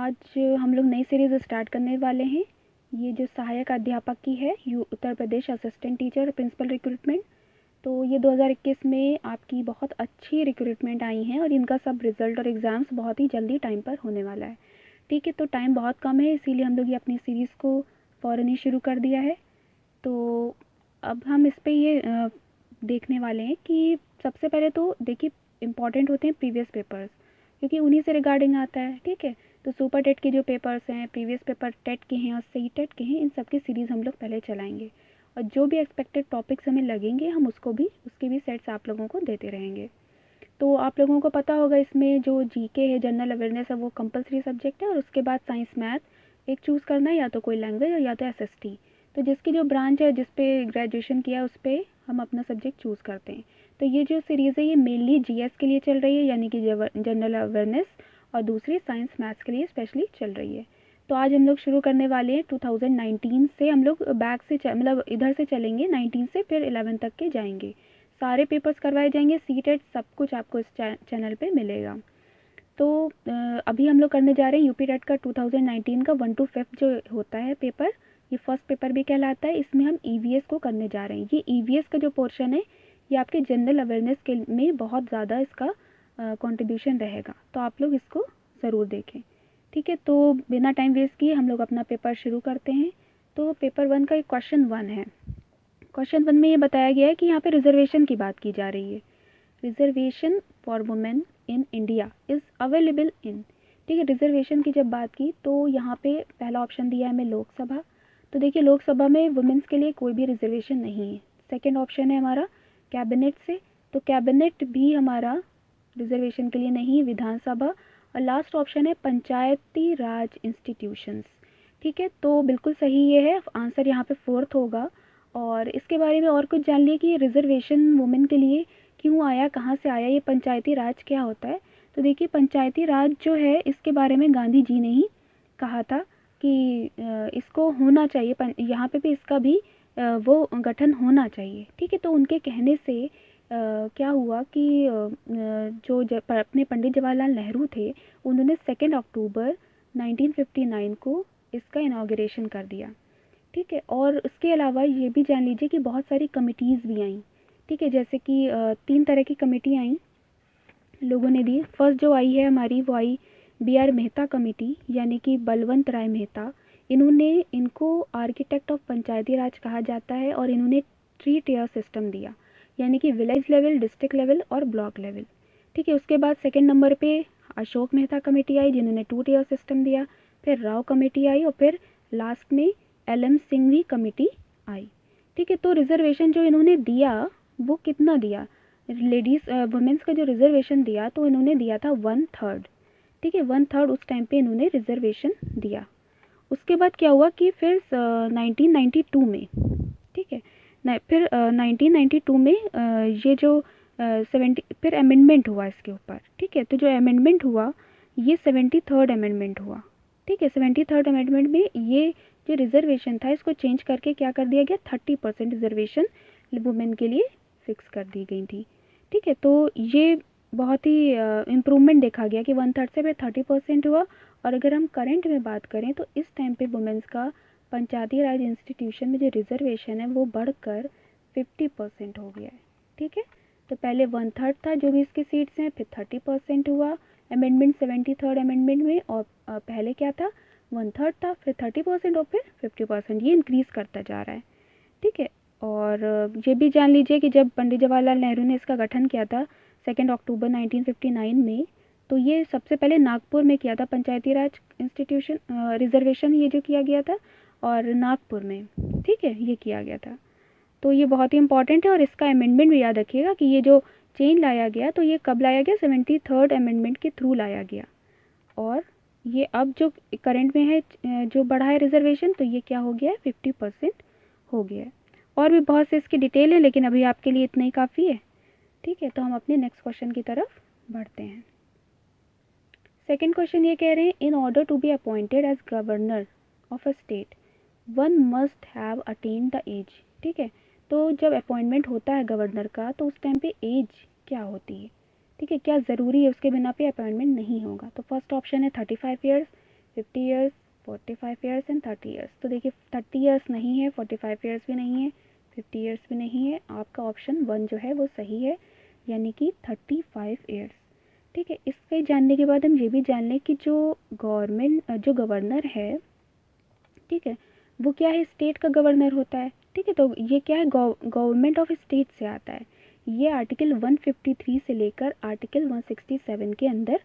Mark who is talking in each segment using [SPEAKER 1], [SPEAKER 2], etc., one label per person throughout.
[SPEAKER 1] आज हम लोग नई सीरीज़ स्टार्ट करने वाले हैं। ये जो सहायक अध्यापक की है, Uttar Pradesh assistant teacher principal recruitment. तो ये 2021 में आपकी बहुत अच्छी रिक्रूटमेंट आई हैं और इनका सब रिज़ल्ट और एग्ज़ाम्स बहुत ही जल्दी टाइम पर होने वाला है। ठीक है, तो टाइम बहुत कम है, इसीलिए हम लोग ये अपनी सीरीज़ को फ़ौरन ही शुरू कर दिया है। तो अब हम इस पे ये देखने वाले हैं कि सबसे पहले तो देखिए इम्पॉर्टेंट होते हैं प्रीवियस पेपर्स, क्योंकि उन्हीं से रिगार्डिंग आता है। ठीक है, तो सुपर टेट के जो पेपर्स हैं, प्रीवियस पेपर टेट के हैं और सी टेट के हैं, इन सब की सीरीज़ हम लोग पहले चलाएंगे और जो भी एक्सपेक्टेड टॉपिक्स हमें लगेंगे हम उसके भी सेट्स आप लोगों को देते रहेंगे। तो आप लोगों को पता होगा इसमें जो जीके है, जनरल अवेयरनेस है, वो कंपलसरी सब्जेक्ट है और उसके बाद साइंस मैथ एक चूज़ करना है, या तो कोई लैंग्वेज और या तो एसएसटी। तो जिसकी जो ब्रांच है, जिस पे ग्रेजुएशन किया है, उस पर हम अपना सब्जेक्ट चूज़ करते हैं। तो ये जो सीरीज़ है ये मेनली जीएस के लिए चल रही है, यानी कि जनरल अवेयरनेस, और दूसरी साइंस मैथ्स के लिए स्पेशली चल रही है। तो आज हम लोग शुरू करने वाले हैं 2019 से। हम लोग बैक से मतलब इधर से चलेंगे 19 से, फिर 11 तक के जाएंगे। सारे पेपर्स करवाए जाएंगे, सीटेट सब कुछ आपको इस चैनल पे मिलेगा। तो अभी हम लोग करने जा रहे हैं यूपी टेट का 2019 का 1 to 5 जो होता है पेपर, ये फर्स्ट पेपर भी कहलाता है। इसमें हम ईवीएस को करने जा रहे हैं। ये ईवीएस का जो पोर्शन है ये आपके जनरल अवेयरनेस के में बहुत ज़्यादा इसका कंट्रीब्यूशन रहेगा, तो आप लोग इसको ज़रूर देखें। ठीक है, तो बिना टाइम वेस्ट किए हम लोग अपना पेपर शुरू करते हैं। तो पेपर 1 का क्वेश्चन 1 है। क्वेश्चन 1 में ये बताया गया है कि यहाँ पे रिजर्वेशन की बात की जा रही है। Reservation for women in India is available in. ठीक है, रिजर्वेशन की जब बात की तो यहाँ पे पहला ऑप्शन दिया है हमें लोकसभा। तो देखिए लोकसभा में वुमेन्स के लिए कोई भी रिजर्वेशन नहीं है। सेकंड ऑप्शन है हमारा कैबिनेट से, तो कैबिनेट भी हमारा रिजर्वेशन के लिए नहीं, विधानसभा। और लास्ट ऑप्शन है पंचायती राज इंस्टीट्यूशंस। ठीक है, तो बिल्कुल सही ये है, आंसर यहाँ पे फोर्थ होगा। और इसके बारे में और कुछ जान लिए कि रिजर्वेशन वुमेन के लिए क्यों आया, कहाँ से आया, ये पंचायती राज क्या होता है। तो देखिए पंचायती राज जो है इसके बारे में गांधी जी ने ही कहा था कि इसको होना चाहिए, यहाँ पे भी इसका भी वो गठन होना चाहिए। ठीक है, तो उनके कहने से क्या हुआ कि जो अपने पंडित जवाहरलाल नेहरू थे, उन्होंने 2 अक्टूबर 1959 को इसका इनाग्रेशन कर दिया। ठीक है, और उसके अलावा ये भी जान लीजिए कि बहुत सारी कमिटीज़ भी आई। ठीक है, जैसे कि 3 तरह की कमेटी आई लोगों ने दी। फर्स्ट जो आई है हमारी वो आई BR मेहता कमेटी, यानी कि बलवंत राय मेहता। इनको आर्किटेक्ट ऑफ पंचायती राज कहा जाता है और इन्होंने 3 टियर सिस्टम दिया, यानी कि विलेज लेवल, डिस्ट्रिक्ट लेवल और ब्लॉक लेवल। ठीक है, उसके बाद सेकंड नंबर पे अशोक मेहता कमेटी आई जिन्होंने 2 टियर सिस्टम दिया। फिर राव कमेटी आई और फिर लास्ट में LM सिंघवी कमेटी आई। ठीक है, तो रिजर्वेशन जो इन्होंने दिया वो कितना दिया, लेडीज़ वुमेंस का जो रिजर्वेशन दिया तो इन्होंने दिया था 1/3। ठीक है, 1/3 उस टाइम पे इन्होंने रिजर्वेशन दिया। उसके बाद क्या हुआ कि फिर 1992 में, ठीक है, फिर 1992 में ये जो 70 फिर अमेंडमेंट हुआ इसके ऊपर। ठीक है, तो जो अमेंडमेंट हुआ ये 73rd अमेंडमेंट हुआ। ठीक है, 73rd अमेंडमेंट में ये जो रिजर्वेशन था इसको चेंज करके क्या कर दिया गया, 30% रिजर्वेशन वुमेन के लिए फिक्स कर दी गई थी। ठीक है, तो ये बहुत ही इम्प्रूवमेंट देखा गया कि 1/3 से फिर 30% हुआ। और अगर हम करंट में बात करें तो इस टाइम पे वुमेन्स का पंचायती राज इंस्टीट्यूशन में जो रिजर्वेशन है वो बढ़कर 50% हो गया है। ठीक है, तो पहले 1/3 था जो भी इसकी सीट्स हैं, फिर 30% हुआ अमेंडमेंट 73rd अमेंडमेंट में। और पहले क्या था, 1/3 था, फिर 30% और फिर 50%, ये इंक्रीज़ करता जा रहा है। ठीक है, और ये भी जान लीजिए कि जब पंडित जवाहरलाल नेहरू ने इसका गठन किया था 2 अक्टूबर 1959 में, तो ये सबसे पहले नागपुर में किया था पंचायती राज इंस्टीट्यूशन रिजर्वेशन ये जो किया गया था, और नागपुर में। ठीक है, ये किया गया था। तो ये बहुत ही इंपॉर्टेंट है और इसका अमेंडमेंट भी याद रखिएगा कि ये जो चेंज लाया गया तो ये कब लाया गया, 73rd अमेंडमेंट के थ्रू लाया गया। और ये अब जो करंट में है जो बढ़ा है रिजर्वेशन, तो ये क्या हो गया है, 50% हो गया है। और भी बहुत से इसकी डिटेल है लेकिन अभी आपके लिए इतना ही काफ़ी है। ठीक है, तो हम अपने नेक्स्ट क्वेश्चन की तरफ बढ़ते हैं। सेकेंड क्वेश्चन ये कह रहे हैं, in order to be appointed as governor of a state one must have attain the age. ठीक है, तो जब अपॉइंटमेंट होता है गवर्नर का तो उस टाइम पे एज क्या होती है। ठीक है, क्या ज़रूरी है, उसके बिना पे अपॉइंटमेंट नहीं होगा। तो फर्स्ट ऑप्शन है 35 years, 50 years, 45 years and 30 years. तो देखिए 30 ईयर्स नहीं है, 45 ईयर्स भी नहीं है, 50 ईयर्स भी नहीं है। आपका ऑप्शन 1 जो है वो सही है, यानी कि 35 ईयर्स। ठीक है, इसके जानने के बाद हम ये भी जान लें कि जो गवर्नर है, ठीक है, वो क्या है, स्टेट का गवर्नर होता है। ठीक है, तो ये क्या है, गवर्नमेंट ऑफ स्टेट से आता है। ये आर्टिकल 153 से लेकर आर्टिकल 167 के अंदर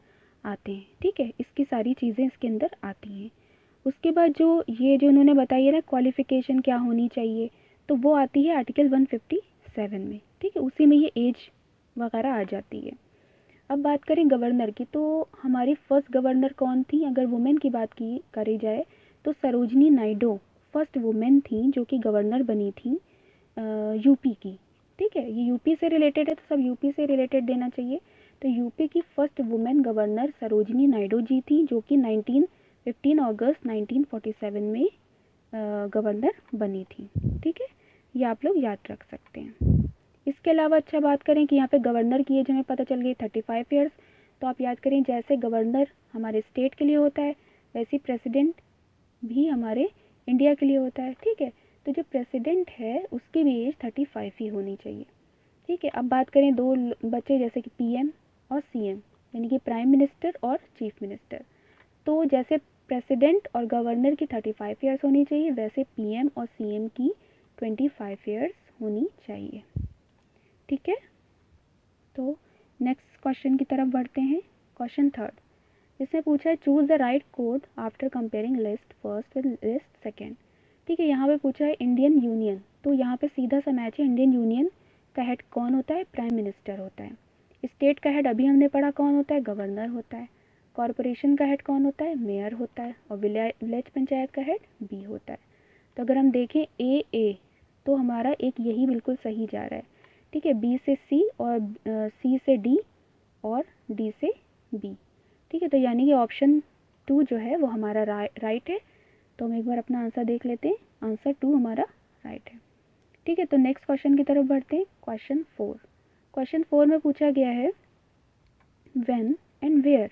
[SPEAKER 1] आते हैं। ठीक है, इसकी सारी चीज़ें इसके अंदर आती हैं। उसके बाद जो उन्होंने बताई है ना क्वालिफ़िकेशन क्या होनी चाहिए, तो वो आती है आर्टिकल 157 में। ठीक है, उसी में ये एज वगैरह आ जाती है। अब बात करें गवर्नर की, तो हमारी फर्स्ट गवर्नर कौन थी, अगर वुमेन की बात की करी जाए तो सरोजनी नायडू फर्स्ट वुमेन थी जो कि गवर्नर बनी थी यूपी की। ठीक है, ये यूपी से रिलेटेड है तो सब यूपी से रिलेटेड देना चाहिए। तो यूपी की first women governor Sarojini Naidu ji थी, जो कि 15 अगस्त 1947 में गवर्नर बनी थी। ठीक है, ये आप लोग याद रख सकते हैं। इसके अलावा अच्छा बात करें कि यहाँ पे गवर्नर की एज हमें पता चल गई 35 ईयर्स। तो आप याद करें, जैसे गवर्नर हमारे स्टेट के लिए होता है, वैसे प्रेसिडेंट भी हमारे इंडिया के लिए होता है। ठीक है, तो जो प्रेसिडेंट है उसकी भी एज 35 ही होनी चाहिए। ठीक है, अब बात करें दो बच्चे जैसे कि पीएम और सीएम, यानी कि प्राइम मिनिस्टर और चीफ मिनिस्टर। तो जैसे प्रेसिडेंट और गवर्नर की 35 ईयर्स होनी चाहिए, वैसे पीएम और सीएम की 25 ईयर्स होनी चाहिए। ठीक है, तो नेक्स्ट क्वेश्चन की तरफ बढ़ते हैं। क्वेश्चन थर्ड, इसमें पूछा है choose the right code after comparing list first with list second. ठीक है, यहाँ पे पूछा है इंडियन यूनियन, तो यहाँ पे सीधा सा मैच है। इंडियन यूनियन का हेड कौन होता है, प्राइम मिनिस्टर होता है। स्टेट का हेड अभी हमने पढ़ा कौन होता है, गवर्नर होता है। कॉरपोरेशन का हेड कौन होता है, मेयर होता है। और विलेज पंचायत का हेड बी होता है। तो अगर हम देखें ए तो हमारा एक यही बिल्कुल सही जा रहा है। ठीक है, बी से सी और सी से डी और डी से बी। ठीक है, तो यानी कि ऑप्शन 2 जो है वो हमारा राइट है। तो हम एक बार अपना आंसर देख लेते हैं, आंसर 2 हमारा राइट है। ठीक है, तो नेक्स्ट क्वेश्चन की तरफ बढ़ते हैं। क्वेश्चन 4, क्वेश्चन 4 में पूछा गया है when and where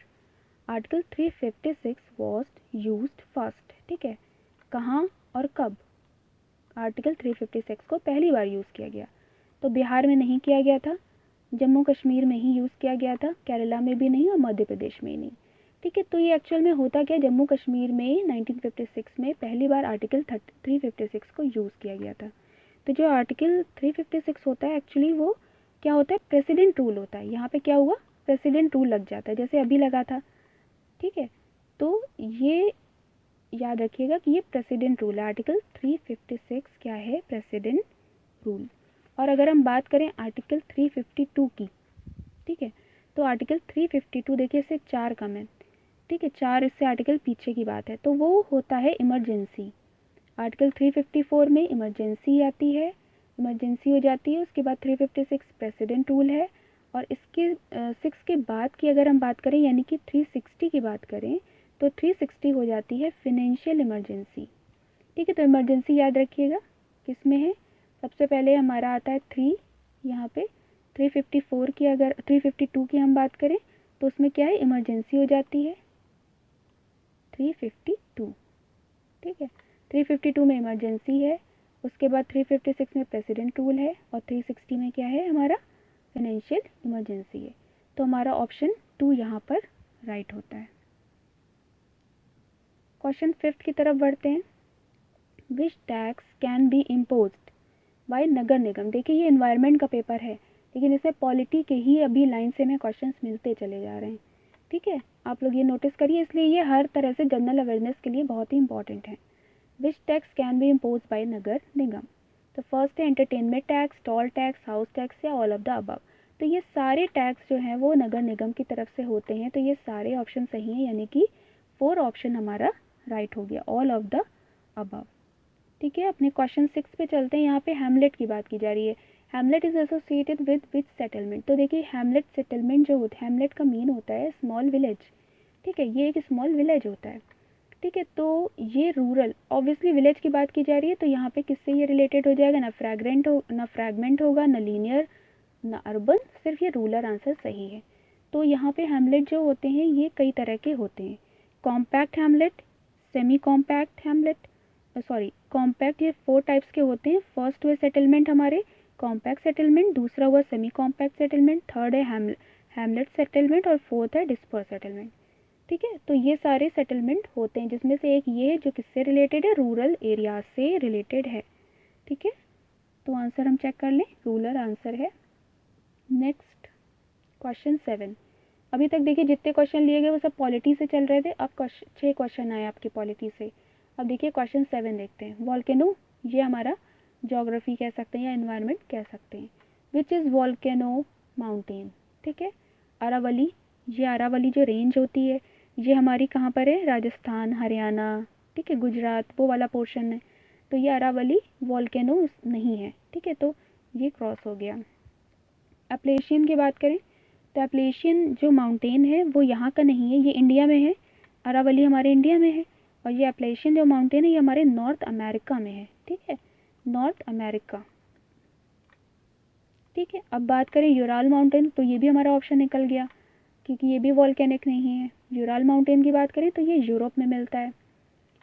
[SPEAKER 1] article 356 was used first. ठीक है, कहाँ और कब आर्टिकल 356 को पहली बार यूज़ किया गया। तो बिहार में नहीं किया गया था, जम्मू कश्मीर में ही यूज़ किया गया था, केरला में भी नहीं और मध्य प्रदेश में ही नहीं। ठीक है, तो ये एक्चुअल में होता क्या, जम्मू कश्मीर में 1956 में पहली बार आर्टिकल 356 को यूज़ किया गया था। तो जो आर्टिकल 356 होता है एक्चुअली वो क्या होता है, प्रेसिडेंट रूल होता है। यहाँ पे क्या हुआ, प्रेसिडेंट रूल लग जाता है, जैसे अभी लगा था। ठीक है, तो ये याद रखिएगा कि ये प्रेसिडेंट रूल है। आर्टिकल 356 क्या है, प्रेसिडेंट रूल। और अगर हम बात करें आर्टिकल 352 की, ठीक है, तो आर्टिकल 352 देखिए इससे 4 कम है। ठीक है, 4 इससे आर्टिकल पीछे की बात है, तो वो होता है इमरजेंसी। आर्टिकल 354 में इमरजेंसी आती है, इमरजेंसी हो जाती है। उसके बाद 356 प्रेसिडेंट रूल है। और इसके 6 के बाद की अगर हम बात करें, यानी कि 360 की बात करें, तो 360 हो जाती है फिनेंशियल इमरजेंसी। ठीक है, तो इमरजेंसी याद रखिएगा किस में है, सबसे पहले हमारा आता है 3 यहाँ पे। 354 की अगर 352 की हम बात करें तो उसमें क्या है, इमरजेंसी हो जाती है 352। ठीक है, 352 में इमरजेंसी है। उसके बाद 356 में प्रेसिडेंट रूल है और 360 में क्या है हमारा, फाइनेंशियल इमरजेंसी है। तो हमारा ऑप्शन 2 यहाँ पर राइट होता है। क्वेश्चन 5 की तरफ बढ़ते हैं। Which tax can be imposed by नगर निगम। देखिए ये इन्वायरमेंट का पेपर है, लेकिन इसमें पॉलिटी के ही अभी लाइन से में क्वेश्चंस मिलते चले जा रहे हैं। ठीक है, आप लोग ये नोटिस करिए, इसलिए ये हर तरह से जनरल अवेयरनेस के लिए बहुत ही इंपॉर्टेंट है। Which tax can be impose by नगर निगम। तो फर्स्ट है entertainment tax, toll tax, house tax या ऑल ऑफ द अबव। तो ये सारे टैक्स जो हैं वो नगर निगम की तरफ से होते हैं। तो ये सारे ऑप्शन सही हैं, यानी कि 4 ऑप्शन हमारा राइट हो गया, ऑल ऑफ द अबव। ठीक है, अपने क्वेश्चन 6 पे चलते हैं। यहाँ पे हैमलेट की बात की जा रही है। Hamlet is associated with which settlement. तो देखिए हैमलेट सेटलमेंट जो होता है, हैमलेट का मीन होता है स्मॉल विलेज। ठीक है, ये एक स्मॉल विलेज होता है। ठीक है, तो ये रूरल, ऑब्वियसली विलेज की बात की जा रही है, तो यहाँ पे किससे ये रिलेटेड हो जाएगा, ना फ्रैगमेंट होगा, ना लीनियर, ना अर्बन, सिर्फ ये रूरल आंसर सही है। तो यहाँ पे हैमलेट जो होते हैं ये कई तरह के होते हैं। Compact Hamlet, semi compact Hamlet, compact, ये 4 टाइप्स के होते हैं। फर्स्ट हुए सेटलमेंट हमारे कॉम्पैक्ट सेटलमेंट, दूसरा हुआ सेमी कॉम्पैक्ट सेटलमेंट, थर्ड है हैमलेट सेटलमेंट और फोर्थ है डिस्पर्स सेटलमेंट। ठीक है, तो ये सारे सेटलमेंट होते हैं जिसमें से एक ये है जो किससे रिलेटेड है, रूरल एरिया से रिलेटेड है। ठीक है, तो आंसर हम चेक कर लें, रूरल आंसर है। Next question 7। अभी तक देखिए जितने क्वेश्चन लिए गए वो सब पॉलिटी से चल रहे थे, अब 6 क्वेश्चन आए आपके पॉलिटी से। अब देखिए क्वेश्चन 7 देखते हैं। वॉल्केनो, ये हमारा ज्योग्राफी कह सकते हैं या एनवायरनमेंट कह सकते हैं। Which is volcano mountain. ठीक है, अरावली, ये अरावली जो रेंज होती है ये हमारी कहाँ पर है, राजस्थान, हरियाणा, ठीक है, गुजरात, वो वाला पोर्शन है। तो ये अरावली वॉल्केनो नहीं है। ठीक है, तो ये क्रॉस हो गया। एप्लेशियन की बात करें तो एप्लेशियन जो माउंटेन है वो यहाँ का नहीं है, ये इंडिया में है। अरावली हमारे इंडिया में है और ये एप्लेशियन जो माउंटेन है ये हमारे नॉर्थ अमेरिका में है। ठीक है, नॉर्थ अमेरिका। ठीक है, अब बात करें यूराल माउंटेन, तो ये भी हमारा ऑप्शन निकल गया क्योंकि ये भी वॉल्केनिक नहीं है। यूराल माउंटेन की बात करें तो ये यूरोप में मिलता है।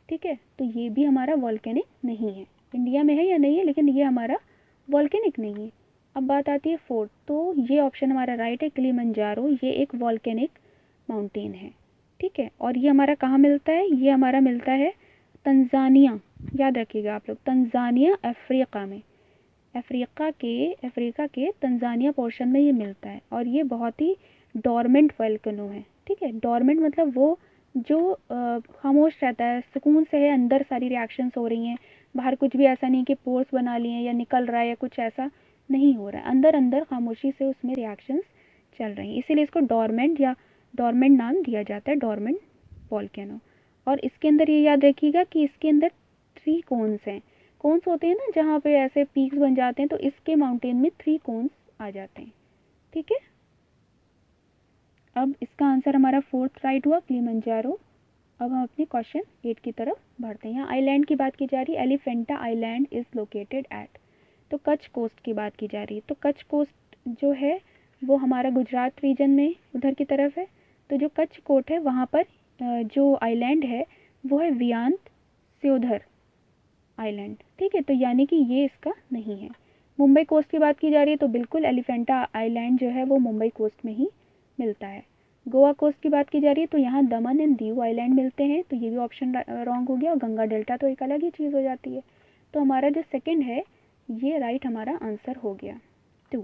[SPEAKER 1] ठीक है, तो ये भी हमारा वॉल्केनिक नहीं है। इंडिया में है या नहीं है लेकिन ये हमारा वॉल्केनिक नहीं है। अब बात आती है फोर्थ, तो ये ऑप्शन हमारा राइट है, किलिमंजारो, ये एक वॉल्केनिक माउंटेन है। ठीक है, और ये हमारा कहाँ मिलता है, ये हमारा मिलता है तंजानिया, याद रखिएगा आप लोग, तंजानिया अफ्रीका में, अफ्रीका के तंजानिया पोर्शन में ये मिलता है और ये बहुत ही डोरमेंट वोल्केनो है। ठीक है, डोरमेंट मतलब वो जो खामोश रहता है, सुकून से है, अंदर सारी रिएक्शंस हो रही हैं, बाहर कुछ भी ऐसा नहीं कि पोर्स बना लिए हैं या निकल रहा है या कुछ ऐसा नहीं हो रहा है, अंदर अंदर खामोशी से उसमें रिएक्शंस चल रही हैं, इसीलिए इसको डोरमेंट या डोरमेंट नाम दिया जाता है, डोरमेंट वोल्केनो। और इसके अंदर ये याद रखिएगा कि इसके अंदर 3 कोन्स हैं। कोन्स होते हैं ना जहाँ पे ऐसे पीक्स बन जाते हैं, तो इसके माउंटेन में 3 कोन्स आ जाते हैं। ठीक है, अब इसका आंसर हमारा फोर्थ राइट हुआ, किलिमंजारो। अब हम अपने क्वेश्चन 8 की तरफ बढ़ते हैं। यहाँ आइलैंड की बात की जा रही है, Elephanta island is located at, तो कच्छ कोस्ट की बात की जा रही है। तो कच्छ कोस्ट जो है वो हमारा गुजरात रीजन में उधर की तरफ है। तो जो कच्छ कोट है वहाँ पर जो आइलैंड है वो है वियांत स्योधर आइलैंड। ठीक है, तो यानी कि ये इसका नहीं है। मुंबई कोस्ट की बात की जा रही है तो बिल्कुल एलिफेंटा आइलैंड जो है वो मुंबई कोस्ट में ही मिलता है। गोवा कोस्ट की बात की जा रही है तो यहाँ दमन एंड दीव आइलैंड मिलते हैं, तो ये भी ऑप्शन रॉन्ग हो गया। और गंगा डेल्टा तो एक अलग ही चीज़ हो जाती है। तो हमारा जो सेकंड है ये राइट हमारा आंसर हो गया 2।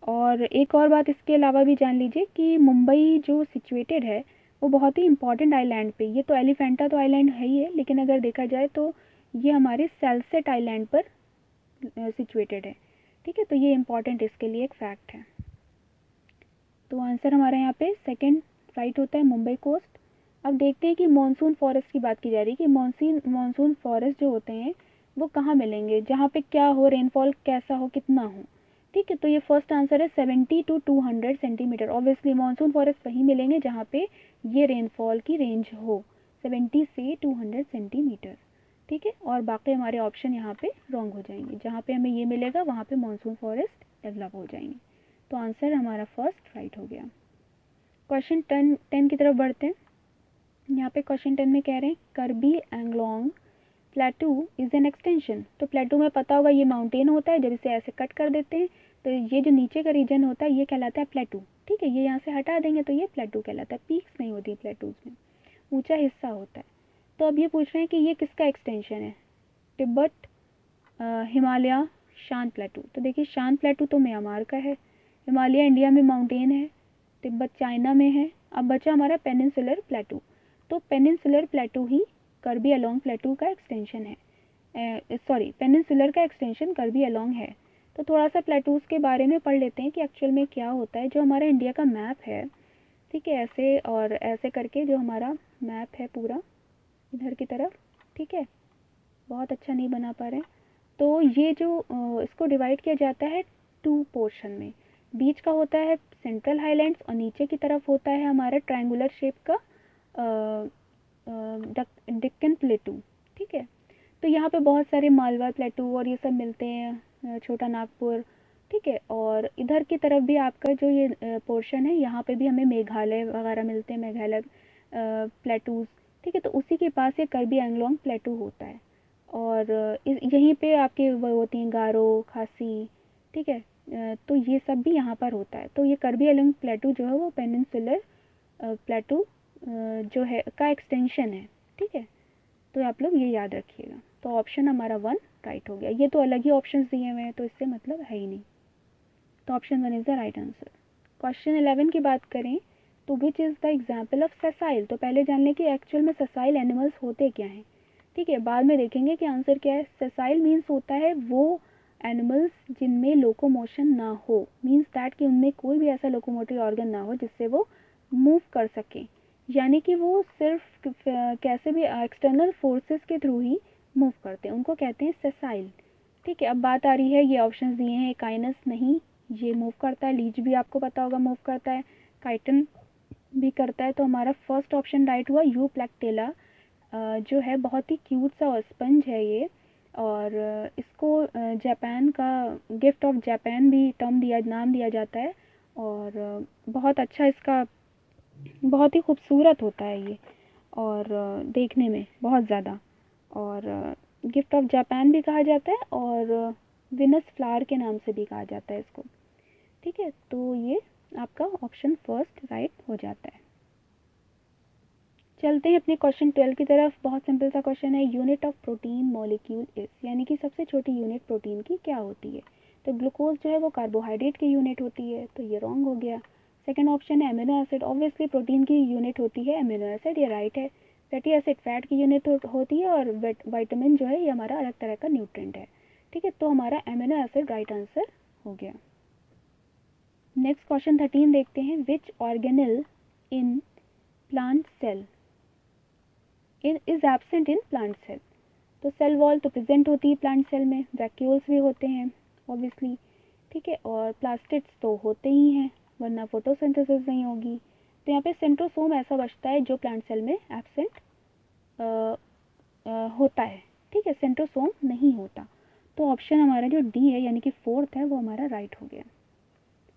[SPEAKER 1] और एक और बात इसके अलावा भी जान लीजिए कि मुंबई जो सिचुएटेड है वो बहुत ही इंपॉर्टेंट आइलैंड पे, ये तो एलिफेंटा तो आइलैंड है ही है लेकिन अगर देखा जाए तो ये हमारे सेल्सेट आइलैंड पर सिचुएटेड है। ठीक है, तो ये इम्पॉर्टेंट इसके लिए एक फैक्ट है। तो आंसर हमारा यहाँ पे सेकंड राइट होता है, मुंबई कोस्ट। अब देखते हैं कि मॉनसून फॉरेस्ट की बात की जा रही है कि मॉनसून फॉरेस्ट जो होते हैं वो कहाँ मिलेंगे, जहाँ पे क्या हो, रेनफॉल कैसा हो, कितना हो। ठीक है, तो ये फर्स्ट आंसर है 70 to 200 centimetre. Obviously monsoon forest वहीं मिलेंगे जहाँ पे ये रेनफॉल की रेंज हो 70 से 200 सेंटीमीटर। ठीक है, और बाकी हमारे ऑप्शन यहाँ पे रॉन्ग हो जाएंगे, जहाँ पे हमें ये मिलेगा वहाँ पे मॉनसून फॉरेस्ट डेवलप हो जाएंगे। तो आंसर हमारा फर्स्ट राइट हो गया। क्वेश्चन 10 की तरफ बढ़ते हैं। यहाँ पे क्वेश्चन 10 में कह रहे हैं करबी एंगलोंग प्लेटू इज़ एन एक्सटेंशन। तो प्लेटू में पता होगा ये माउंटेन होता है, जब इसे ऐसे कट कर देते हैं तो ये जो नीचे का रीजन होता है ये कहलाता है प्लेटू। ठीक है, ये यहाँ से हटा देंगे तो ये प्लेटू कहलाता है। पीक्स नहीं होती प्लेटूज में, ऊंचा हिस्सा होता है। तो अब ये पूछ रहे हैं कि ये किसका एक्सटेंशन है, तिब्बत, हिमालय, शांत प्लेटू। तो देखिए शांत प्लेटू तो म्यांमार का है, हिमालय इंडिया में माउंटेन है, तिब्बत चाइना में है। अब बचा हमारा पेनिनसुलर प्लेटू, तो पेनिनसुलर प्लेटू ही कर्बी अलोंग प्लेटू का एक्सटेंशन है। सॉरी, पेनिनसुलर का एक्सटेंशन कर्बी अलोंग है। तो थोड़ा सा प्लेटूज़ के बारे में पढ़ लेते हैं कि एक्चुअल में क्या होता है। जो हमारा इंडिया का मैप है, ठीक है, ऐसे और ऐसे करके जो हमारा मैप है पूरा इधर की तरफ, ठीक है, बहुत अच्छा नहीं बना पा रहे हैं। तो ये जो इसको डिवाइड किया जाता है 2 पोर्शन में। बीच का होता है सेंट्रल हाईलैंड्स और नीचे की तरफ होता है हमारा ट्रायंगुलर शेप का डेक्कन प्लेटू। ठीक है, तो यहाँ पे बहुत सारे मालवा प्लेटू और ये सब मिलते हैं, छोटा नागपुर। ठीक है, और इधर की तरफ भी आपका जो ये पोर्शन है यहाँ पे भी हमें मेघालय वगैरह मिलते हैं, मेघालय प्लेटूज़। ठीक है, तो उसी के पास ये कार्बी एंगलोंग प्लेटू होता है और यहीं पे आपके वो होती हैं गारो, खासी, ठीक है। तो ये सब भी यहाँ पर होता है। तो ये कार्बी एंगलोंग प्लेटू जो है वो पेनिनसुलर प्लेटू जो है का एक्सटेंशन है, ठीक है। तो आप लोग ये याद रखिएगा। तो ऑप्शन हमारा 1 राइट हो गया। ये तो अलग ही ऑप्शंस दिए हुए हैं तो इससे मतलब है ही नहीं, तो option 1 is the right answer. Question 11 की बात करें तो which is the example of ससाइल। तो पहले जान लें कि एक्चुअल में ससाइल एनिमल्स होते क्या हैं, ठीक है। बाद में देखेंगे कि आंसर क्या है। ससाइल मीन्स होता है वो एनिमल्स जिनमें लोकोमोशन ना हो, मीन्स दैट कि उनमें कोई भी ऐसा लोकोमोटिव ऑर्गन ना हो जिससे वो मूव कर सकें, यानी कि वो सिर्फ कैसे भी एक्सटर्नल फोर्सेस के थ्रू ही मूव करते हैं, उनको कहते हैं ससाइल, ठीक है। अब बात आ रही है, ये ऑप्शंस दिए हैं, काइनस नहीं, ये मूव करता है, लीच भी आपको पता होगा मूव करता है, काइटन भी करता है। तो हमारा फर्स्ट ऑप्शन राइट हुआ, यू प्लेक्टेला जो है बहुत ही क्यूट सा स्पंज है ये, और इसको जापान का गिफ्ट ऑफ जापान भी नाम दिया जाता है, और बहुत अच्छा इसका बहुत ही खूबसूरत होता है ये, और देखने में बहुत ज़्यादा, और गिफ्ट ऑफ जापान भी कहा जाता है और विनस फ्लावर के नाम से भी कहा जाता है इसको, ठीक है। तो ये आपका ऑप्शन फर्स्ट राइट हो जाता है। चलते हैं अपने क्वेश्चन 12 की तरफ। बहुत सिंपल सा क्वेश्चन है, unit of protein molecule is, यानी कि सबसे छोटी यूनिट प्रोटीन की क्या होती है। तो ग्लूकोज जो है वो कार्बोहाइड्रेट की यूनिट होती है, तो ये रॉन्ग हो गया। सेकंड ऑप्शन है अमीनो एसिड, ऑब्वियसली प्रोटीन की यूनिट होती है अमीनो एसिड, ये राइट है। फैटी एसिड फैट की यूनिट होती है, और वाइटामिन जो है ये हमारा अलग तरह का न्यूट्रिएंट है, ठीक है। तो हमारा अमीनो एसिड राइट आंसर हो गया। नेक्स्ट क्वेश्चन 13 देखते हैं, which organelle in plant cell is absent in plant cell. तो सेल वॉल तो प्रेजेंट होती है प्लांट सेल में, वैक्यूल्स भी होते हैं ऑब्वियसली, ठीक है, और प्लास्टिड्स तो होते ही हैं वरना फोटोसिंथेसिस नहीं होगी। तो यहाँ पे सेंट्रोसोम ऐसा बचता है जो प्लांट सेल में एब्सेंट होता है, ठीक है, सेंट्रोसोम नहीं होता। तो ऑप्शन हमारा जो डी है यानी कि फोर्थ है वो हमारा राइट हो गया।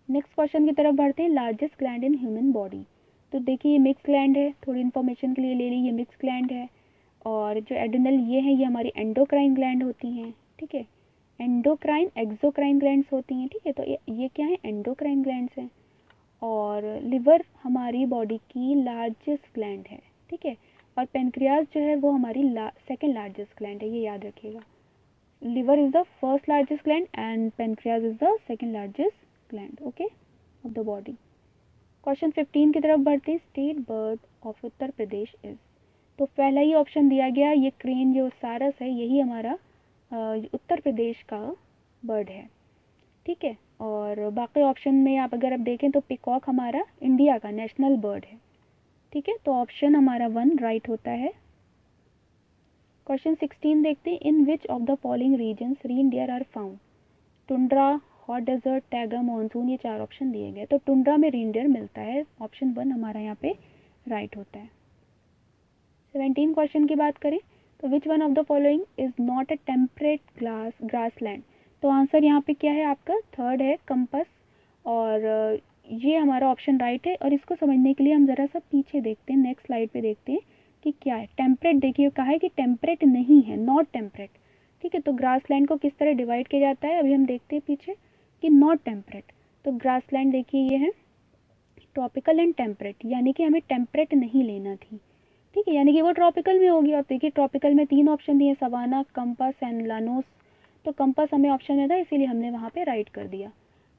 [SPEAKER 1] नेक्स्ट क्वेश्चन की तरफ बढ़ते हैं, largest gland in human body. तो देखिए ये मिक्स ग्लैंड है, थोड़ी इन्फॉर्मेशन के लिए ले ली, ये मिक्स ग्लैंड है, और जो एड्रिनल ये है ये हमारी एंडोक्राइन ग्लैंड होती हैं, ठीक है। एंडोक्राइन एक्सोक्राइन ग्लैंड्स होती हैं, ठीक है। तो ये क्या है, एंडोक्राइन ग्लैंड्स हैं। और लिवर हमारी बॉडी की लार्जेस्ट ग्लैंड है, ठीक है। और पेनक्रियाज जो है वो हमारी सेकेंड लार्जेस्ट ग्लैंड है, ये याद रखिएगा। Liver is the first largest gland and pancreas is the second largest gland, okay, of the body. Question 15 की तरफ बढ़ते हैं, state bird of Uttar Pradesh is. तो पहला ही ऑप्शन दिया गया, ये क्रेन जो सारस है यही हमारा उत्तर प्रदेश का बर्ड है, ठीक है। और बाकी ऑप्शन में आप अगर आप देखें तो पिकॉक हमारा इंडिया का नेशनल बर्ड है, ठीक है। तो ऑप्शन हमारा 1 राइट होता है। क्वेश्चन 16 देखते हैं, in which of the following regions reindeer are found. Tundra, hot desert, taiga, monsoon, ये 4 ऑप्शन दिए गए। तो टुंड्रा में रीनडियर मिलता है, ऑप्शन 1 हमारा यहाँ पे राइट होता है। 17 क्वेश्चन की बात करें तो which one of the following is not a temperate grassland. तो आंसर यहाँ पे क्या है आपका, थर्ड है कंपस, और ये हमारा ऑप्शन राइट है। और इसको समझने के लिए हम ज़रा सा पीछे देखते हैं, नेक्स्ट स्लाइड पे देखते हैं कि क्या है। टेम्परेट देखिए कहा है कि टेम्परेट नहीं है, नॉट टेम्परेट, ठीक है। तो ग्रासलैंड को किस तरह डिवाइड किया जाता है अभी हम देखते हैं पीछे कि नॉट टेम्परेट। तो ग्रासलैंड देखिए ये है ट्रॉपिकल एंड टेम्परेट, यानी कि हमें टेम्परेट नहीं लेना थी, ठीक है, यानी कि वो ट्रॉपिकल में होगी। आप देखिए ट्रॉपिकल में 3 ऑप्शन दिए, सवाना, कंपास एंड लानोस। तो कंपास हमें ऑप्शन में था इसीलिए हमने वहाँ पे राइट कर दिया,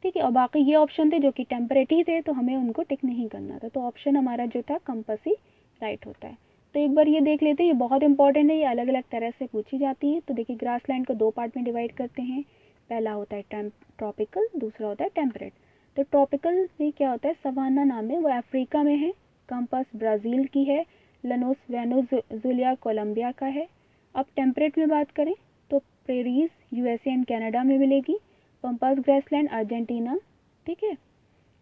[SPEAKER 1] ठीक है। और बाकी ये ऑप्शन थे जो कि टेम्परेट ही थे तो हमें उनको टिक नहीं करना था, तो ऑप्शन हमारा जो था कंपास ही राइट होता है। तो एक बार ये देख लेते हैं, ये बहुत इंपॉर्टेंट है, ये अलग अलग तरह से पूछी जाती है। तो देखिए ग्रासलैंड को 2 पार्ट में डिवाइड करते हैं, पहला होता है ट्रॉपिकल, दूसरा होता है टेम्परेट। तो ट्रॉपिकल में क्या होता है, सवाना नाम है वो अफ्रीका में है, कंपास ब्राज़ील की है, लनोस वेनेजुएला कोलंबिया का है। अब टेम्परेट में बात करें तो प्रेरीज यूएसए एंड कनाडा में मिलेगी, पंपास ग्रासलैंड अर्जेंटीना, ठीक है,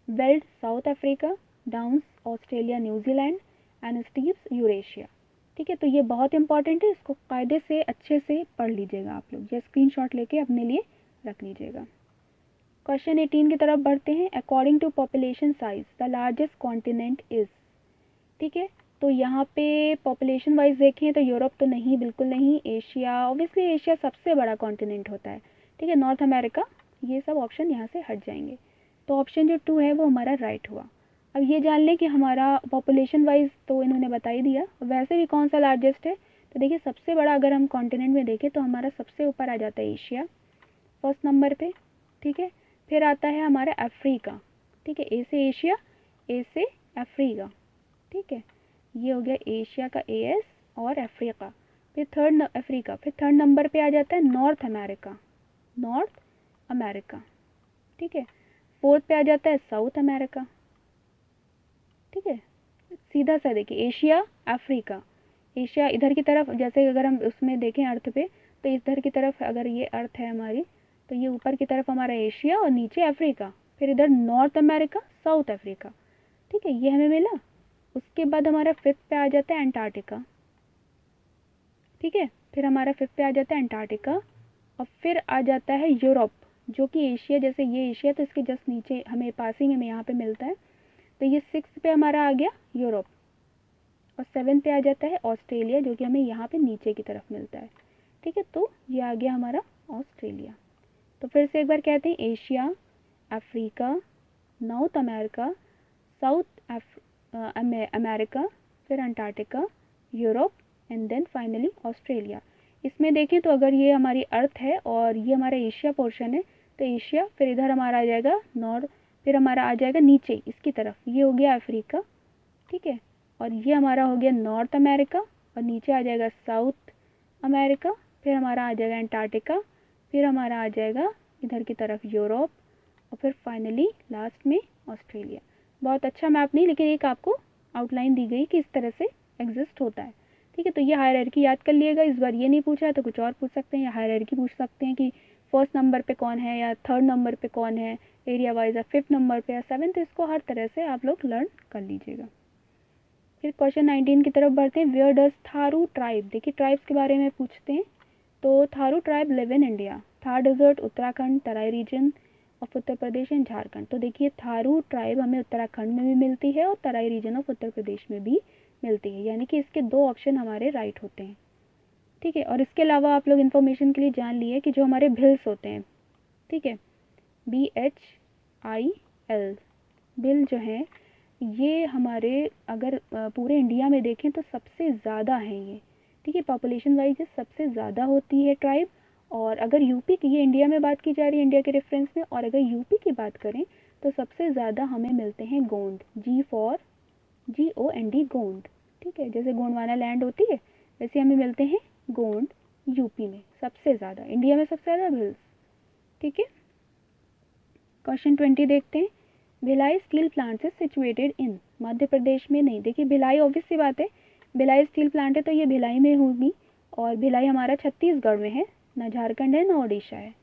[SPEAKER 1] veld South Africa, downs Australia New Zealand, and steppes Eurasia, ठीक है। तो ये बहुत इंपॉर्टेंट है, इसको कायदे से अच्छे से पढ़ लीजिएगा आप लोग, या स्क्रीनशॉट लेके अपने लिए रख लीजिएगा। क्वेश्चन 18 की तरफ बढ़ते हैं, according to population size the largest continent is, ठीक है। तो यहाँ पे पॉपुलेशन वाइज देखें तो यूरोप तो नहीं, बिल्कुल नहीं। एशिया, ऑब्वियसली एशिया सबसे बड़ा कॉन्टिनेंट होता है, ठीक है। नॉर्थ अमेरिका, ये सब ऑप्शन यहाँ से हट जाएंगे। तो ऑप्शन जो 2 है वो हमारा राइट हुआ। अब ये जान लें कि हमारा पॉपुलेशन वाइज तो इन्होंने बता ही दिया, वैसे भी कौन सा लार्जेस्ट है। तो देखिए सबसे बड़ा अगर हम कॉन्टिनेंट में देखें तो हमारा सबसे ऊपर आ जाता है एशिया, फर्स्ट नंबर पे, ठीक है। फिर आता है हमारा अफ्रीका, ठीक है। ए से एशिया, ए से अफ्रीका, ठीक है। ये हो गया एशिया का एस और अफ्रीका। फिर थर्ड नंबर पे आ जाता है नॉर्थ अमेरिका, नॉर्थ अमेरिका, ठीक है। फोर्थ पे आ जाता है साउथ अमेरिका, ठीक है। सीधा सा देखिए एशिया अफ्रीका, एशिया इधर की तरफ, जैसे अगर हम उसमें देखें अर्थ पे, तो इधर की तरफ अगर ये अर्थ है हमारी, तो ये ऊपर की तरफ हमारा एशिया और नीचे अफ्रीका, फिर इधर नॉर्थ अमेरिका, साउथ अफ्रीका, ठीक है। ये हमें मिला। उसके बाद हमारा फिफ्थ पे आ जाता है अंटार्कटिका, ठीक है। फिर हमारा फिफ्थ पे आ जाता है अंटार्कटिका, और फिर आ जाता है यूरोप, जो कि एशिया, जैसे ये एशिया तो इसके जस्ट नीचे हमें पासिंग में यहाँ पे मिलता है। तो ये सिक्स पे हमारा आ गया यूरोप, और सेवन पे आ जाता है ऑस्ट्रेलिया, जो कि हमें यहाँ पे नीचे की तरफ मिलता है, ठीक है। तो ये आ गया हमारा ऑस्ट्रेलिया। तो फिर से एक बार कहते हैं, Asia, Africa, North America, South America, फिर Antarctica, Europe, and then finally Australia. इसमें देखें तो अगर ये हमारी अर्थ है और ये हमारा एशिया पोर्शन है, तो एशिया, फिर इधर हमारा आ जाएगा नॉर्थ, फिर हमारा आ जाएगा नीचे इसकी तरफ, ये हो गया अफ्रीका, ठीक है। और ये हमारा हो गया नॉर्थ अमेरिका, और नीचे आ जाएगा साउथ अमेरिका, फिर हमारा आ जाएगा अंटार्कटिका, फिर हमारा आ जाएगा इधर की तरफ यूरोप, और फिर फाइनली लास्ट में ऑस्ट्रेलिया। बहुत अच्छा मैप नहीं, लेकिन एक आपको आउटलाइन दी गई कि इस तरह से एग्जिस्ट होता है, ठीक है। तो ये हायरार्की याद कर लिएगा। इस बार ये नहीं पूछा है तो कुछ और पूछ सकते हैं, या हायरार्की पूछ सकते हैं कि फर्स्ट नंबर पे कौन है, या थर्ड नंबर पे कौन है एरिया वाइज, या फिफ्थ नंबर पे, या सेवन्थ। इसको हर तरह से आप लोग लर्न कर लीजिएगा। फिर क्वेश्चन 19 की तरफ बढ़ते हैं। वेयर डज थारू ट्राइब, देखिए ट्राइब्स के बारे में पूछते हैं। तो Tharu tribe live in India, Thar desert, Uttarakhand, Terai region of Uttar Pradesh and Jharkhand. तो देखिए थारू ट्राइब हमें उत्तराखंड में भी मिलती है और तराई रीजन ऑफ उत्तर प्रदेश में भी मिलती है, यानी कि इसके दो ऑप्शन हमारे राइट होते हैं, ठीक है। और इसके अलावा आप लोग इन्फॉर्मेशन के लिए जान लिए कि जो हमारे भिल्स होते हैं, ठीक है, BHIL, बिल जो हैं, ये हमारे अगर पूरे इंडिया में देखें तो सबसे ज़्यादा हैं ये, ठीक है। पॉपुलेशन वाइज सबसे ज़्यादा होती है ट्राइब। और अगर यूपी की, ये इंडिया में बात की जा रही है इंडिया के रेफरेंस में, और अगर यूपी की बात करें तो सबसे ज़्यादा हमें मिलते हैं गोंड, GOND, गोंड, ठीक है। जैसे गोंडवाना लैंड होती है, वैसे हमें मिलते हैं गोंड यूपी में सबसे ज़्यादा, इंडिया में सबसे ज़्यादा भिल्स, ठीक है। क्वेश्चन 20 देखते हैं। Bhilai steel plant is situated in, Madhya Pradesh में नहीं। देखिए भिलाई ऑब्वियस सी बात है, भिलाई स्टील प्लांट है तो ये भिलाई में होगी, और भिलाई हमारा छत्तीसगढ़ में है, ना झारखंड है ना उड़ीसा है,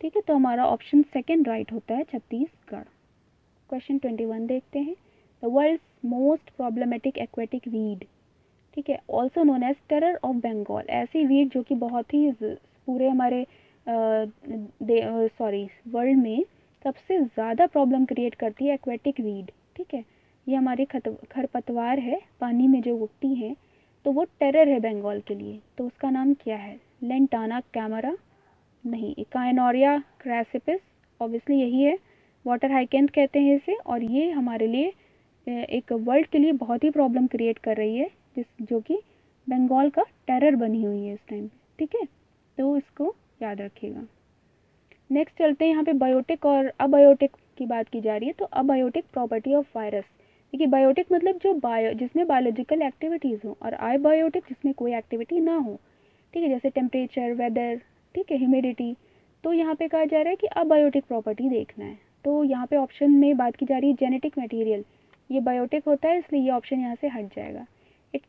[SPEAKER 1] ठीक है। तो हमारा ऑप्शन सेकंड राइट होता है, छत्तीसगढ़। क्वेश्चन 21 देखते हैं। The world's most problematic aquatic weed, ठीक है, also known as terror of Bengal. ऐसी वीड जो कि बहुत ही पूरे हमारे वर्ल्ड में सबसे ज़्यादा प्रॉब्लम क्रिएट करती है, एक्वेटिक वीड, ठीक है। ये हमारी खरपतवार है, पानी में जो उगती है, तो वो टेरर है बंगाल के लिए। तो उसका नाम क्या है? लेंटाना कैमरा नहीं, कायनोरिया क्रैसिपिस, ऑब्वियसली यही है। वाटर हाइकेंथ कहते हैं इसे, और ये हमारे लिए एक वर्ल्ड के लिए बहुत ही प्रॉब्लम क्रिएट कर रही है, जो कि बंगाल का टेरर बनी हुई है इस टाइम, ठीक है। तो इसको याद रखिएगा। नेक्स्ट चलते हैं, यहाँ पे बायोटिक और अबायोटिक की बात की जा रही है। तो अबायोटिक प्रॉपर्टी ऑफ वायरस, देखिए बायोटिक मतलब जो जिसमें बायोलॉजिकल एक्टिविटीज़ हो, और आबायोटिक जिसमें कोई एक्टिविटी ना हो, ठीक है। जैसे टेम्परेचर, वेदर, ठीक है, ह्यूमिडिटी। तो यहाँ पे कहा जा रहा है कि अबायोटिक प्रॉपर्टी देखना है। तो यहाँ पे ऑप्शन में बात की जा रही है जेनेटिक मटेरियल, ये बायोटिक होता है, इसलिए ये ऑप्शन यहाँ से हट जाएगा।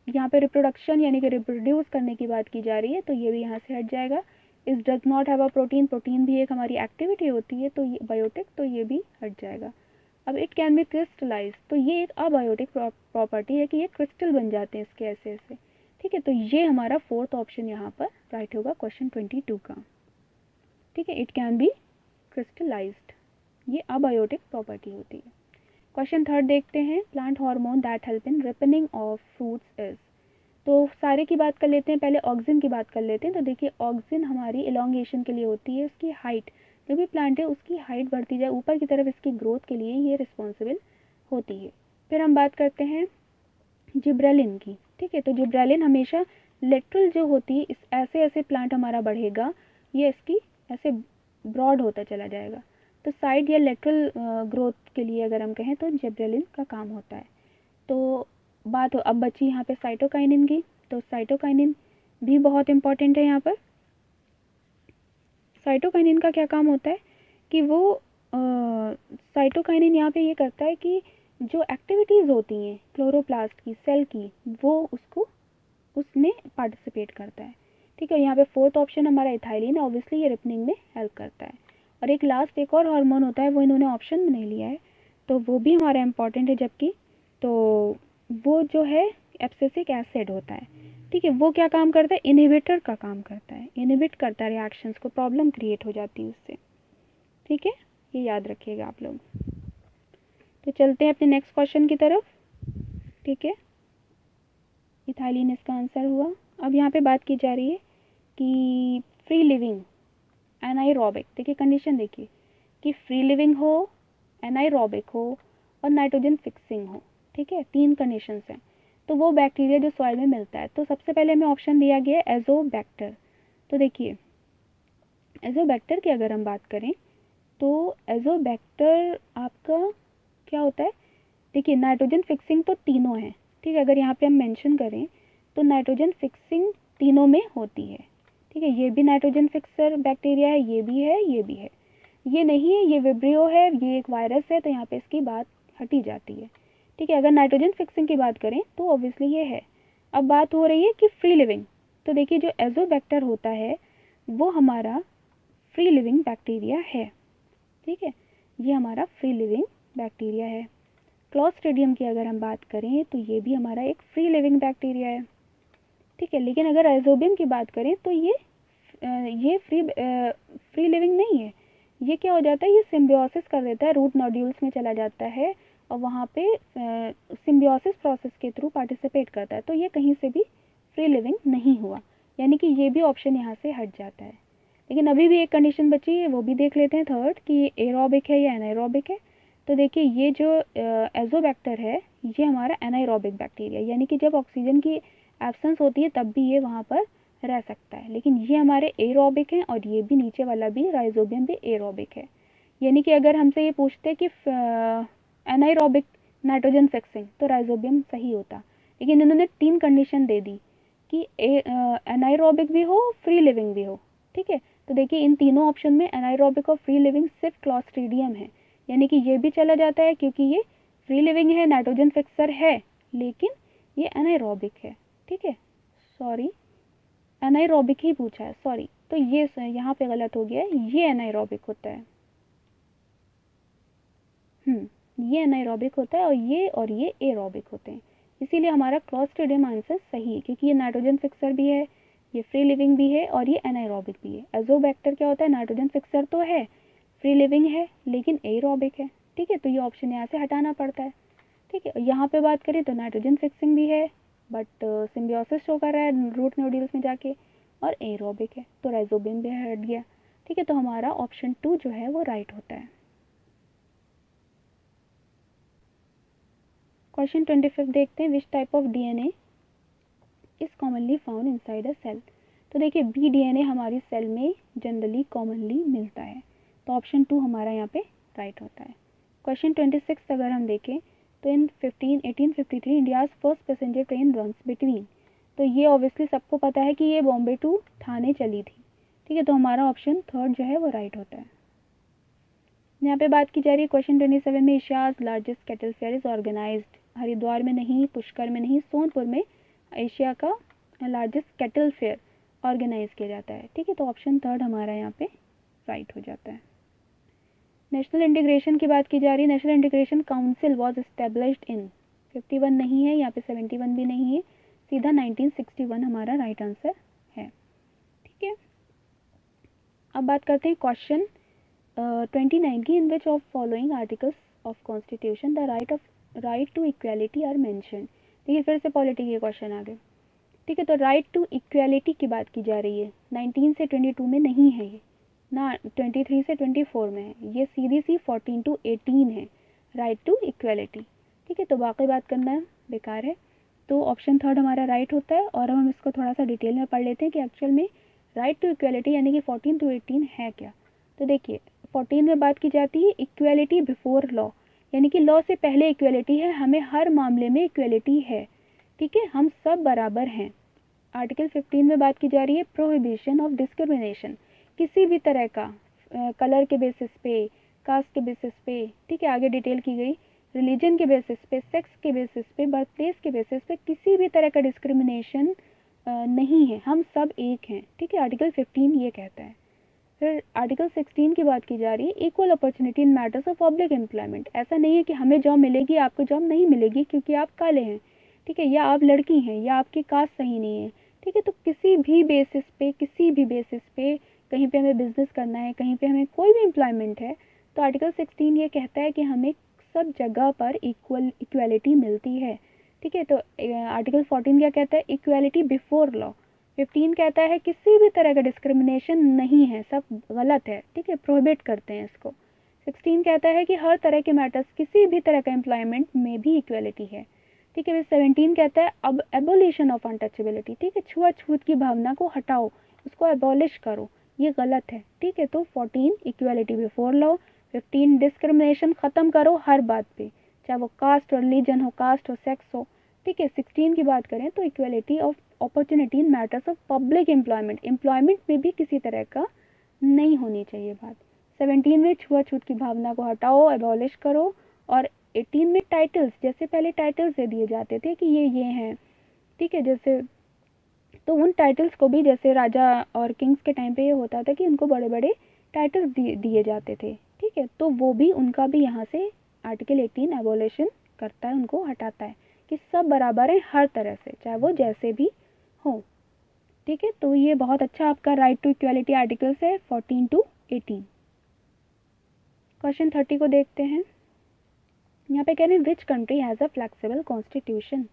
[SPEAKER 1] यहाँ पे रिप्रोडक्शन यानी कि रिप्रोड्यूस करने की बात की जा रही है, तो ये भी यहाँ से हट जाएगा। इस does not have a protein, protein भी एक हमारी एक्टिविटी होती है, तो ये बायोटिक, तो ये भी हट जाएगा। अब इट कैन बी क्रिस्टलाइज, तो ये एक अबायोटिक प्रॉपर्टी है कि ये क्रिस्टल बन जाते हैं इसके ऐसे ऐसे, ठीक है। तो ये हमारा फोर्थ ऑप्शन यहाँ पर राइट होगा क्वेश्चन 22 का, ठीक है। इट कैन बी क्रिस्टलाइज्ड, ये अबायोटिक प्रॉपर्टी होती है। क्वेश्चन थर्ड देखते हैं, plant hormone that help in ripening of fruits is. तो सारे की बात कर लेते हैं, पहले ऑक्सिन की बात कर लेते हैं। तो देखिए ऑक्सिन हमारी इलोंगेशन के लिए होती है, उसकी हाइट, जो भी प्लांट है उसकी हाइट बढ़ती जाए ऊपर की तरफ, इसकी ग्रोथ के लिए ये रिस्पॉन्सिबल होती है। फिर हम बात करते हैं जिब्रेलिन की, ठीक है। तो जिब्रेलिन हमेशा लेटरल जो होती है, इस ऐसे ऐसे प्लांट हमारा बढ़ेगा, ये इसकी ऐसे ब्रॉड होता चला जाएगा। तो साइड या लेटरल ग्रोथ के लिए अगर हम कहें तो जिब्रेलिन का काम होता है। तो बात हो अब बची यहाँ पे साइटोकाइनिन की। तो साइटोकाइनिन भी बहुत इंपॉर्टेंट है यहाँ पर। साइटोकाइनिन का क्या काम होता है कि वो साइटोकाइनिन यहाँ पे ये करता है कि जो एक्टिविटीज़ होती हैं क्लोरोप्लास्ट की, सेल की, वो उसको उसमें पार्टिसिपेट करता है, ठीक है। यहाँ पे फोर्थ ऑप्शन हमारा इथाइलिन है, ऑब्वियसली ये रिपनिंग में हेल्प करता है। और एक लास्ट एक और हार्मोन होता है, वो इन्होंने ऑप्शन में नहीं लिया है, तो वो भी हमारा इम्पॉर्टेंट है जबकि, तो वो जो है एब्सिसिक एसिड होता है, ठीक है। वो क्या काम करता है, इनहिबिटर का काम करता है, इनहिबिट करता है रिएक्शंस को, प्रॉब्लम क्रिएट हो जाती है उससे, ठीक है। ये याद रखिएगा आप लोग। तो चलते हैं अपने नेक्स्ट क्वेश्चन की तरफ, ठीक है। इथाइलिन इसका आंसर हुआ। अब यहाँ पे बात की जा रही है कि फ्री लिविंग एनाइरोबिक, देखिए कंडीशन देखिए कि फ्री लिविंग हो, एनाइरोबिक हो और नाइट्रोजन फिक्सिंग हो, ठीक है। तीन कंडीशंस हैं। तो वो बैक्टीरिया जो सॉइल में मिलता है, तो सबसे पहले हमें ऑप्शन दिया गया है एजोबैक्टर। तो देखिए एजोबैक्टर की अगर हम बात करें तो एजोबैक्टर आपका क्या होता है, देखिए नाइट्रोजन फिक्सिंग तो तीनों है, ठीक है। अगर यहाँ पे हम मेंशन करें तो नाइट्रोजन फिक्सिंग तीनों में होती है, ठीक है। ये भी नाइट्रोजन फिक्सर बैक्टीरिया है, ये भी है, ये भी है। ये नहीं है, ये विब्रियो है, ये एक वायरस है, तो यहाँ पे इसकी बात हटी जाती है, ठीक है। अगर नाइट्रोजन फिक्सिंग की बात करें तो ऑब्वियसली ये है। अब बात हो रही है कि फ्री लिविंग, तो देखिए जो एजोबैक्टर होता है वो हमारा फ्री लिविंग बैक्टीरिया है, ठीक है। ये हमारा फ्री लिविंग बैक्टीरिया है। क्लॉस्ट्रिडियम की अगर हम बात करें तो ये भी हमारा एक फ्री लिविंग बैक्टीरिया है, ठीक है। लेकिन अगर राइजोबियम की बात करें तो ये फ्री लिविंग नहीं है। ये क्या हो जाता है, ये सिम्बियोसिस कर देता है, रूट नोड्यूल्स में चला जाता है और वहाँ पे सिम्बियोसिस प्रोसेस के थ्रू पार्टिसिपेट करता है, तो ये कहीं से भी फ्री लिविंग नहीं हुआ, यानी कि ये भी ऑप्शन यहाँ से हट जाता है। लेकिन अभी भी एक कंडीशन बची है, वो भी देख लेते हैं थर्ड, कि एरोबिक है या एनाएरोबिक है। तो देखिए ये जो एजोबैक्टर है ये हमारा एनाएरोबिक बैक्टीरिया, यानी कि जब ऑक्सीजन की एब्सेंस होती है तब भी ये वहाँ पर रह सकता है। लेकिन ये हमारे एरोबिक हैं और ये भी नीचे वाला भी राइजोबियम भी एरोबिक है। यानी कि अगर हमसे ये पूछते कि एनाएरोबिक नाइट्रोजन फिक्सिंग, तो राइजोबियम सही होता। लेकिन इन्होंने तीन कंडीशन दे दी कि एनाएरोबिक भी हो, फ्री लिविंग भी हो, ठीक है। तो देखिए इन तीनों ऑप्शन में एनाएरोबिक और फ्री लिविंग सिर्फ क्लॉस्ट्रीडियम है, यानी कि ये भी चला जाता है क्योंकि ये फ्री लिविंग है, नाइट्रोजन फिक्सर है, लेकिन ये एनाएरोबिक है, ठीक है। सॉरी, एनाएरोबिक ही पूछा है, सॉरी। तो ये यहाँ पे गलत हो गया है, ये एनाएरोबिक होता है। ये एनाएरोबिक होता है और ये एरोबिक होते हैं। इसीलिए हमारा क्लॉस्ट्रिडियम आंसर सही है, क्योंकि ये नाइट्रोजन फिक्सर भी है, ये फ्री लिविंग भी है और ये एनाएरोबिक भी है। एजोबैक्टर क्या होता है, नाइट्रोजन फिक्सर तो है, फ्री लिविंग है, लेकिन एरोबिक है, ठीक है। तो ये ऑप्शन यहाँ से हटाना पड़ता है, ठीक है। यहाँ पे बात करें तो नाइट्रोजन फिक्सिंग भी है बट सिम्बियोसिस शो कर रहा है रूट नोड्यूल्स में जाके, और एरोबिक है, तो राइजोबियम भी हट गया, ठीक है। तो हमारा ऑप्शन 2 जो है वो राइट होता है। क्वेश्चन 25 देखते हैं, which type of DNA is commonly found inside a cell. तो देखिए बी डीएनए हमारी सेल में जनरली कॉमनली मिलता है, तो ऑप्शन 2 हमारा यहाँ पे राइट होता है। क्वेश्चन 26 अगर हम देखें तो इन 1853 India's first passenger train runs between, तो ये ऑब्वियसली सबको पता है कि ये बॉम्बे टू थाने चली थी, ठीक है। तो हमारा ऑप्शन थर्ड जो है वो राइट होता है। यहाँ पे बात की जा रही है क्वेश्चन 27 में, Asia's largest cattle fair is organised, Haridwar में नहीं, पुष्कर में नहीं, सोनपुर में एशिया का लार्जेस्ट कैटल फेयर ऑर्गेनाइज किया जाता है, ठीक है। तो ऑप्शन थर्ड हमारा यहाँ पे राइट हो जाता है। नेशनल इंटीग्रेशन की बात की जा रही है, national integration council was established in, 51 नहीं है यहाँ पे, 71 भी नहीं है, सीधा 1961 हमारा राइट आंसर है, ठीक है। अब बात करते हैं क्वेश्चन 29 की, in which of following articles of constitution the right to equality are mention. देखिए फिर से पॉलिटी के क्वेश्चन आ गए। ठीक है, तो राइट टू इक्वालिटी की बात की जा रही है, 19 से 22 में नहीं है ये ना, 23 से 24 में है, ये सीधी सी 14 to 18 है, राइट टू इक्वालिटी। ठीक है, तो बाकी बात करना बेकार है। तो ऑप्शन थर्ड हमारा राइट होता है, और हम इसको थोड़ा सा डिटेल में पढ़ लेते हैं कि एक्चुअल में राइट टू इक्वालिटी यानी कि 14 to 18 है क्या। तो देखिए 14 में बात की जाती है इक्वालिटी बिफोर लॉ, यानी कि लॉ से पहले इक्वालिटी है, हमें हर मामले में इक्वालिटी है। ठीक है, हम सब बराबर हैं। आर्टिकल 15 में बात की जा रही है प्रोहिबिशन ऑफ डिस्क्रिमिनेशन, किसी भी तरह का कलर के बेसिस पे, कास्ट के बेसिस पे, ठीक है, आगे डिटेल की गई, रिलीजन के बेसिस पे, सेक्स के बेसिस पे, बर्थ प्लेस के बेसिस पे किसी भी तरह का डिस्क्रिमिनेशन नहीं है, हम सब एक हैं। ठीक है, आर्टिकल 15 ये कहता है। फिर आर्टिकल 16 की बात की जा रही है equal opportunity in matters of public employment. ऐसा नहीं है कि हमें जॉब मिलेगी आपको जॉब नहीं मिलेगी क्योंकि आप काले हैं, ठीक है, या आप लड़की हैं, या आपकी कास्ट सही नहीं है। ठीक है, तो किसी भी बेसिस पे कहीं पे हमें बिजनेस करना है, कहीं पे हमें कोई भी एम्प्लॉयमेंट है, तो आर्टिकल 16 ये कहता है कि हमें सब जगह पर इक्वालिटी मिलती है। ठीक है, तो आर्टिकल 14 क्या कहता है इक्वालिटी बिफोर लॉ। 15 कहता है किसी भी तरह का डिस्क्रिमिनेशन नहीं है, सब गलत है। ठीक है, प्रोहिबिट करते हैं इसको। 16 कहता है कि हर तरह के मैटर्स, किसी भी तरह का एम्प्लॉयमेंट में भी इक्वालिटी है। ठीक है, 17 कहता है अब एबोलिशन ऑफ अनटचेबिलिटी। ठीक है, छुआछूत की भावना को हटाओ, उसको एबॉलिश करो, ये गलत है। ठीक है, तो 14 इक्वालिटी बिफोर लॉ, 15 डिस्क्रिमिनेशन ख़त्म करो हर बात पे, चाहे वो कास्ट और रिलीजन हो, कास्ट हो, सेक्स हो। ठीक है, 16 की बात करें तो equality of opportunity in matters of public employment में भी किसी तरह का नहीं होनी चाहिए बात। 17 में छुआछूत की भावना को हटाओ, एबॉलिश करो। और 18 में टाइटल्स, जैसे पहले टाइटल्स दे दिए जाते थे कि ये हैं, ठीक है, जैसे तो उन टाइटल्स को भी, जैसे राजा और किंग्स के टाइम पे ये होता था कि उनको बड़े बड़े टाइटल्स दिए जाते थे। ठीक है, तो वो भी, उनका भी यहाँ से आर्टिकल 18 एबोलिशन करता है, उनको हटाता है कि सब बराबर हैं हर तरह से, चाहे वो जैसे भी हो। ठीक है, तो ये बहुत अच्छा आपका राइट टू इक्वालिटी आर्टिकल्स है 14 to 18। क्वेश्चन 30 को देखते हैं। यहाँ पे कह रहे हैं which country has a flexible constitution.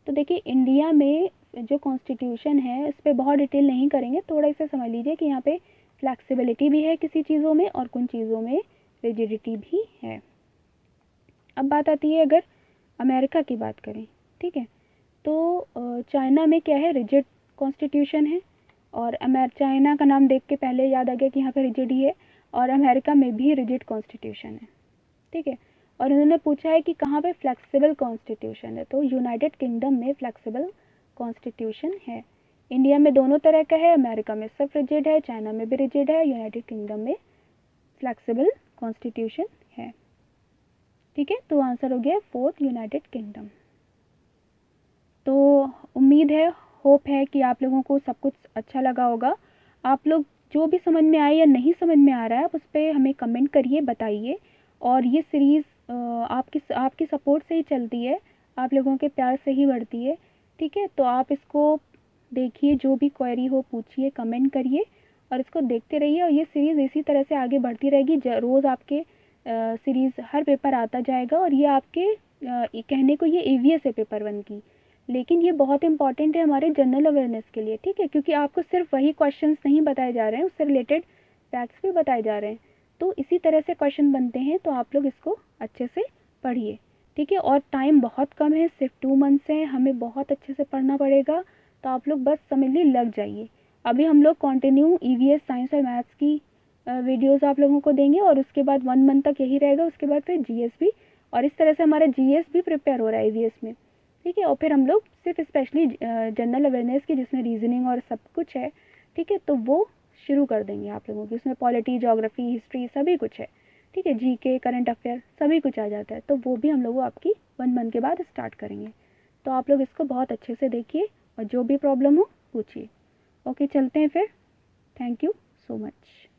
[SPEAKER 1] तो देखिए इंडिया में जो कॉन्स्टिट्यूशन है इस पर बहुत डिटेल नहीं करेंगे, थोड़ा इसे समझ लीजिए कि यहाँ पे फ्लेक्सिबिलिटी भी है किसी चीज़ों में और कुछ चीज़ों में रिजिडिटी भी है। अब बात आती है अगर अमेरिका की बात करें, ठीक है, तो चाइना में क्या है, रिजिड कॉन्स्टिट्यूशन है, और चाइना का नाम देख के पहले याद आ गया कि यहाँ पे रिजिड ही है, और अमेरिका में भी रिजिड कॉन्स्टिट्यूशन है। ठीक है, और उन्होंने पूछा है कि कहाँ पे फ्लेक्सिबल कॉन्स्टिट्यूशन है, तो यूनाइटेड किंगडम में फ्लेक्सिबल कॉन्स्टिट्यूशन है। इंडिया में दोनों तरह का है, अमेरिका में सिर्फ रिजिड है, चाइना में भी रिजिड है, यूनाइटेड किंगडम में फ्लेक्सिबल कॉन्स्टिट्यूशन है। ठीक है, तो आंसर हो गया 4th यूनाइटेड किंगडम। तो उम्मीद है, होप है कि आप लोगों को सब कुछ अच्छा लगा होगा। आप लोग जो भी समझ में आए या नहीं समझ में आ रहा है, आप उस पर हमें कमेंट करिए, बताइए। और ये सीरीज़ आपकी सपोर्ट से ही चलती है, आप लोगों के प्यार से ही बढ़ती है। ठीक है, तो आप इसको देखिए, जो भी क्वेरी हो पूछिए, कमेंट करिए, और इसको देखते रहिए। और ये सीरीज़ इसी तरह से आगे बढ़ती रहेगी, रोज़ आपके सीरीज़ हर पेपर आता जाएगा। और ये आपके कहने को ये EVS है पेपर 1 की, लेकिन ये बहुत इंपॉर्टेंट है हमारे जनरल अवेयरनेस के लिए। ठीक है, क्योंकि आपको सिर्फ वही क्वेश्चंस नहीं बताए जा रहे हैं, उससे रिलेटेड फैक्ट्स भी बताए जा रहे हैं। तो इसी तरह से क्वेश्चन बनते हैं, तो आप लोग इसको अच्छे से पढ़िए। ठीक है, और टाइम बहुत कम है, सिर्फ 2 मंथ्स हैं, हमें बहुत अच्छे से पढ़ना पड़ेगा। तो आप लोग बस समझ ली लग जाइए। अभी हम लोग कंटिन्यू EVS साइंस और मैथ्स की वीडियोज़ आप लोगों को देंगे, और उसके बाद 1 मंथ तक यही रहेगा, उसके बाद फिर GS भी। और इस तरह से हमारा GS भी प्रिपेयर हो रहा है EVS में। ठीक है, और फिर हम लोग सिर्फ स्पेशली जनरल अवेयरनेस की, जिसमें रीजनिंग और सब कुछ है, ठीक है, तो वो शुरू कर देंगे आप लोगों की। उसमें पॉलिटी, ज्योग्राफी, हिस्ट्री सभी कुछ है। ठीक है, GK, करंट अफेयर सभी कुछ आ जाता है, तो वो भी हम लोग आपकी 1 मंथ के बाद स्टार्ट करेंगे। तो आप लोग इसको बहुत अच्छे से देखिए, और जो भी प्रॉब्लम हो पूछिए। ओके, चलते हैं फिर। Thank you so much.